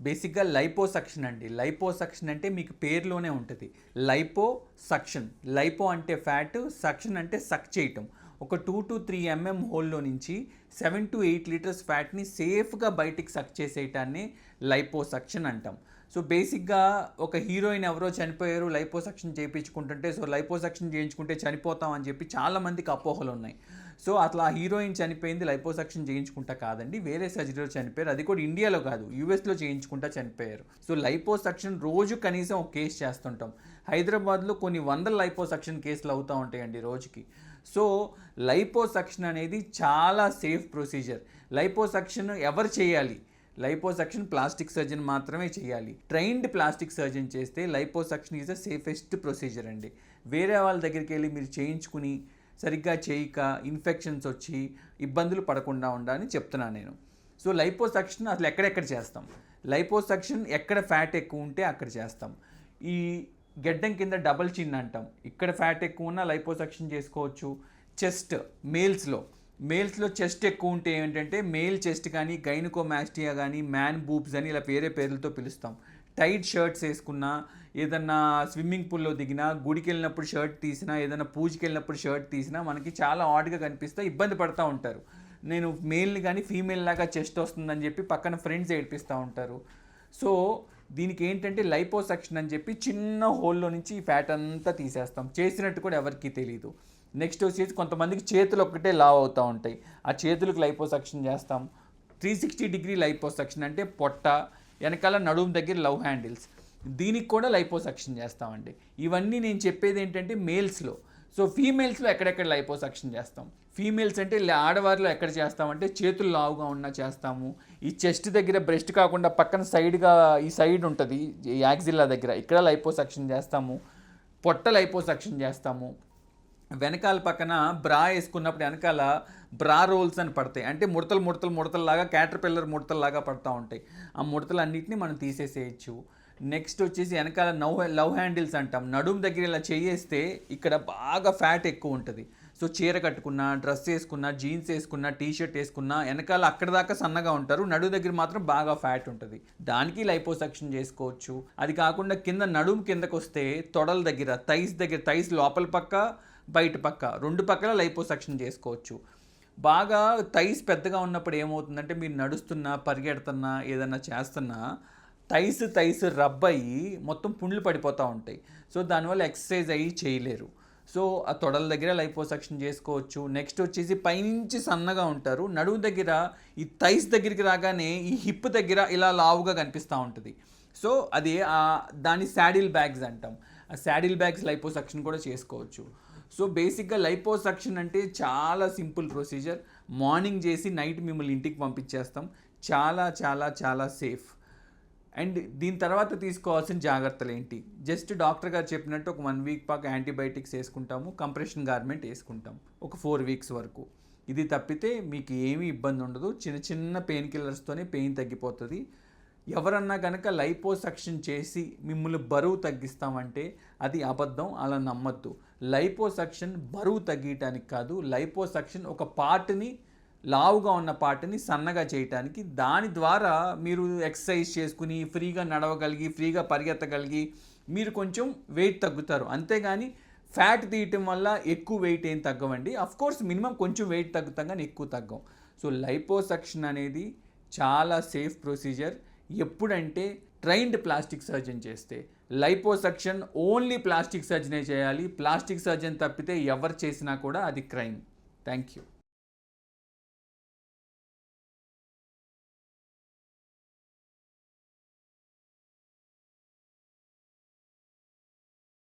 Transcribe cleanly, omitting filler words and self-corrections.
బేసిక్గా లైపోసక్షన్ అండి. లైపోసక్షన్ అంటే మీకు పేరులోనే ఉంటుంది. లైపోసక్షన్. లైపో అంటే ఫ్యాట్, సక్షన్ అంటే సక్ చేయటం. ఒక 2 to 3 mm హోల్లో నుంచి 7 to 8 లీటర్స్ ఫ్యాట్ని సేఫ్గా బయటికి సక్ చేసేయటాన్ని లైపోసక్షన్ అంటాం. సో బేసిక్గా ఒక హీరోయిన్ ఎవరో చనిపోయారు, లైపోసక్షన్ చేయించుకుంటుంటే, సో లైపోసక్షన్ చేయించుకుంటే చనిపోతాం అని చెప్పి చాలామందికి అపోహలు ఉన్నాయి. సో అట్లా హీరోయిన్ చనిపోయింది లైపోసక్షన్ చేయించుకుంటా కాదండి, వేరే సర్జరీలో చనిపోయారు. అది కూడా ఇండియాలో కాదు, యూఎస్లో చేయించుకుంటా చనిపోయారు. సో లైపోసక్షన్ రోజు కనీసం ఒక కేసు చేస్తుంటాం. హైదరాబాద్లో కొన్ని వందల లైపోసక్షన్ కేసులు అవుతూ ఉంటాయండి రోజుకి. సో లైపోసక్షన్ అనేది చాలా సేఫ్ ప్రొసీజర్. లైపోసక్షన్ ఎవరు చేయాలి? లైపోసక్షన్ ప్లాస్టిక్ సర్జన్ మాత్రమే చేయాలి. ట్రైన్డ్ ప్లాస్టిక్ సర్జన్ చేస్తే liposuction is the safest procedure అండి. వేరే వాళ్ళ దగ్గరికి వెళ్ళి మీరు చేయించుకుని సరిగ్గా చేయక ఇన్ఫెక్షన్స్ వచ్చి ఇబ్బందులు పడకుండా ఉండాలని చెప్తున్నాను నేను. సో లైపోసక్షన్ అసలు ఎక్కడెక్కడ చేస్తాం? లైపోసక్షన్ ఎక్కడ ఫ్యాట్ ఎక్కువ ఉంటే అక్కడ చేస్తాం. ఈ గెడ్డం కింద డబల్ చిన్ అంటాం, ఇక్కడ ఫ్యాట్ ఎక్కువ ఉన్నా లైపోసక్షన్ చేసుకోవచ్చు. చెస్ట్ మేల్స్లో చెస్ట్ ఎక్కువ ఉంటే ఏంటంటే మేల్ చెస్ట్ కానీ, గైనకోమాస్టియా కానీ, మ్యాన్ బూబ్స్ అని ఇలా వేరే పేర్లతో పిలుస్తాం. టైట్ షర్ట్స్ వేసుకున్నా, ఏదన్నా స్విమ్మింగ్ పూల్లో దిగినా, గుడికి వెళ్ళినప్పుడు షర్ట్ తీసినా, ఏదైనా పూజకి వెళ్ళినప్పుడు షర్ట్ తీసినా మనకి చాలా ఆడ్గా కనిపిస్తే ఇబ్బంది పడుతూ ఉంటారు. నేను మేల్ని కానీ ఫీమేల్ లాగా చెస్ట్ వస్తుందని చెప్పి పక్కన ఫ్రెండ్స్ ఏడిపిస్తూ ఉంటారు. సో దీనికి ఏంటంటే లైపోసక్షన్ అని చెప్పి చిన్న హోల్లో నుంచి ఈ ఫ్యాట్ అంతా తీసేస్తాం. చేసినట్టు కూడా ఎవరికీ తెలియదు. నెక్స్ట్ వచ్చేసి కొంతమందికి చేతులు ఒక్కటే లావ్ అవుతూ ఉంటాయి, ఆ చేతులకు లైపోసక్షన్ చేస్తాం. 360 లైపోసక్షన్ అంటే పొట్ట వెనకాల నడుము దగ్గర లవ్ హ్యాండిల్స్, దీనికి కూడా లైపోసక్షన్ చేస్తామండి. ఇవన్నీ నేను చెప్పేది ఏంటంటే మేల్స్లో. సో ఫీమేల్స్లో ఎక్కడెక్కడ లైపోసక్షన్ చేస్తాం? ఫీమేల్స్ అంటే ఆడవారిలో ఎక్కడ చేస్తామంటే చేతులు లావుగా ఉన్నా చేస్తాము. ఈ చెస్ట్ దగ్గర బ్రెస్ట్ కాకుండా పక్కన సైడ్గా ఈ సైడ్ ఉంటుంది యాక్సిల్లా దగ్గర, ఇక్కడ లైపోసక్షన్ చేస్తాము. పొట్ట లైపోసక్షన్ చేస్తాము. వెనకాల పక్కన బ్రా వేసుకున్నప్పుడు వెనకాల బ్రా రోల్స్ అని పడతాయి, అంటే ముడతల్లాగా క్యాటర్పిల్లర్ ముడతల్లాగా పడుతూ ఉంటాయి. ఆ ముడతలు అన్నింటినీ మనం తీసేసేయచ్చు. నెక్స్ట్ వచ్చేసి వెనకాల లవ్ హ్యాండిల్స్ అంటాం. నడుము దగ్గర ఇలా చేయేస్తే ఇక్కడ బాగా ఫ్యాట్ ఎక్కువ ఉంటుంది. సో చీర కట్టుకున్నా, డ్రెస్ వేసుకున్నా, జీన్స్ వేసుకున్నా, టీషర్ట్ వేసుకున్నా వెనకాల అక్కడ దాకా సన్నగా ఉంటారు, నడుము దగ్గర మాత్రం బాగా ఫ్యాట్ ఉంటుంది. దానికి లైపోసక్షన్ చేసుకోవచ్చు. అది కాకుండా కింద నడుము కిందకు వస్తే తొడల దగ్గర, థైస్ లోపల పక్క బయట పక్క రెండు పక్కల లైపోసక్షన్ చేసుకోవచ్చు. బాగా థైస్ పెద్దగా ఉన్నప్పుడు ఏమవుతుందంటే మీరు నడుస్తున్నా, పరిగెడుతున్నా, ఏదన్నా చేస్తున్నా థైస్ రబ్ అయ్యి మొత్తం పుండ్లు పడిపోతూ ఉంటాయి. సో దానివల్ల ఎక్సర్సైజ్ అయ్యి చేయలేరు. సో ఆ తొడల దగ్గర లైపోసక్షన్ చేసుకోవచ్చు. నెక్స్ట్ వచ్చేసి పైనుంచి సన్నగా ఉంటారు, నడుము దగ్గర ఈ థైస్ దగ్గరికి రాగానే ఈ హిప్ దగ్గర ఇలా లావుగా కనిపిస్తూ ఉంటుంది. సో అది దాన్ని శాడిల్ బ్యాగ్స్ అంటాం. ఆ శాడిల్ బ్యాగ్స్ లైపోసక్షన్ కూడా చేసుకోవచ్చు. సో బేసిక్గా లైపోసక్షన్ అంటే చాలా సింపుల్ ప్రొసీజర్. మార్నింగ్ చేసి నైట్ మిమ్మల్ని ఇంటికి పంపించేస్తాం. చాలా చాలా చాలా సేఫ్. అండ్ దీని తర్వాత తీసుకోవాల్సిన జాగ్రత్తలు ఏంటి? జస్ట్ డాక్టర్ గారు చెప్పినట్టు ఒక 1 వీక్ పాటు యాంటీబయాటిక్స్ వేసుకుంటాము, కంప్రెషన్ గార్మెంట్ వేసుకుంటాం ఒక 4 వీక్స్ వరకు. ఇది తప్పితే మీకు ఏమీ ఇబ్బంది ఉండదు. చిన్న పెయిన్ కిల్లర్స్తోనే పెయిన్ తగ్గిపోతుంది. ఎవరన్నా కనుక లైపోసక్షన్ చేసి మిమ్మల్ని బరువు తగ్గిస్తామంటే అది అబద్ధం, అలా నమ్మద్దు. లైపోసక్షన్ బరువు తగ్గించడానికి కాదు, లైపోసక్షన్ ఒక పార్ట్ని, లావుగా ఉన్న పార్ట్ని సన్నగా చేయటానికి. దాని ద్వారా మీరు ఎక్సర్సైజ్ చేసుకుని ఫ్రీగా నడవగలిగి, ఫ్రీగా పరిగెత్తగలిగి మీరు కొంచెం వెయిట్ తగ్గుతారు. అంతేగాని ఫ్యాట్ తీయటం వల్ల ఎక్కువ వెయిట్ ఏం తగ్గవండి. అఫ్కోర్స్ మినిమం కొంచెం వెయిట్ తగ్గుతాం కానీ ఎక్కువ తగ్గం. సో లైపోసక్షన్ అనేది చాలా సేఫ్ ప్రొసీజర్. ఎప్పుడంటే ట్రైన్డ్ ప్లాస్టిక్ సర్జన్ చేస్తే. లైపోసక్షన్ ఓన్లీ ప్లాస్టిక్ సర్జనే చేయాలి. ప్లాస్టిక్ సర్జన్ తప్పితే ఎవరు చేసినా కూడా అది క్రైమ్. Thank you.